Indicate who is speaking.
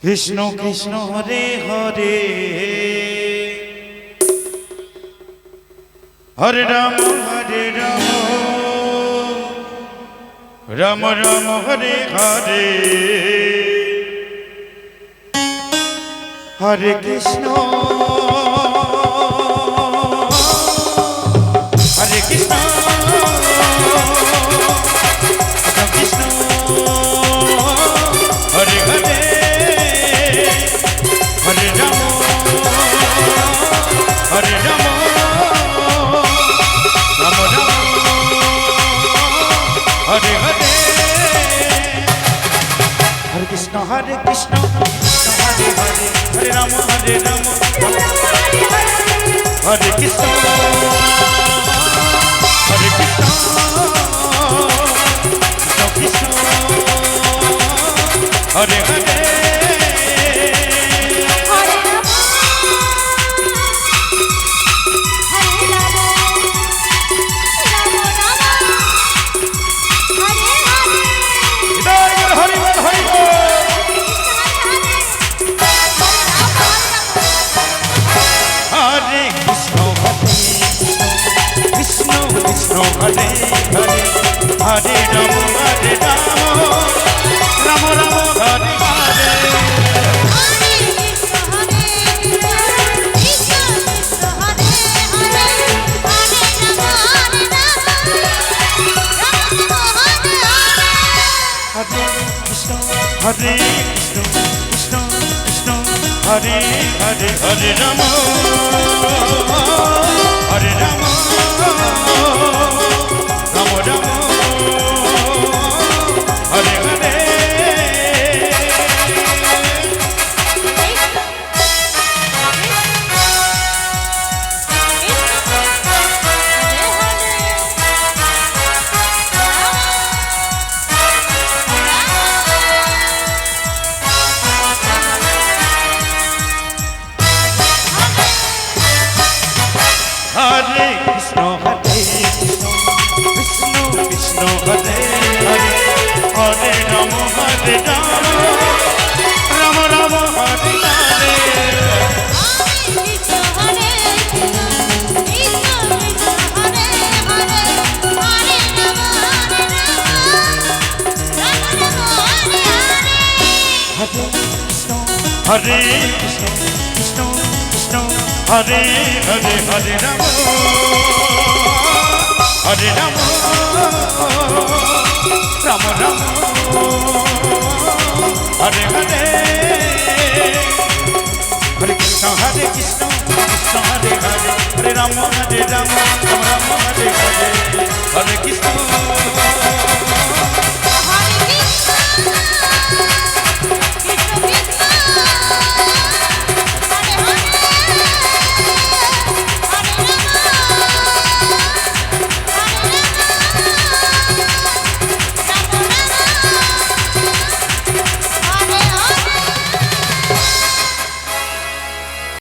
Speaker 1: Krishna Krishna Hare Hare Hare Ram Ram Ram Hare Hare Hare Krishna Hare Krishna Krishna Hare Hare Hare Ram Hare Ram Ram Ram Hare Hare Hare Krishna Hare Krishna Hare Hare Hare Ram Hare Krishna Hare Krishna Krishna Krishna Hare Hare Hare Hare Hare Ram Ram Ram Hare Hare Hare Krishna Krishna Krishna Hare Hare Hare Ram Hare Ram Ram Ram Hare Hare Hare Krishna Krishna Krishna Hare Hare Hare Ram Ram Ram Hare Hare Hare Krishna Krishna Krishna Hare Hare Hare Ram Ram Ram Hare Hare Hare Krishna Krishna Hare Hare Hare Ram Ram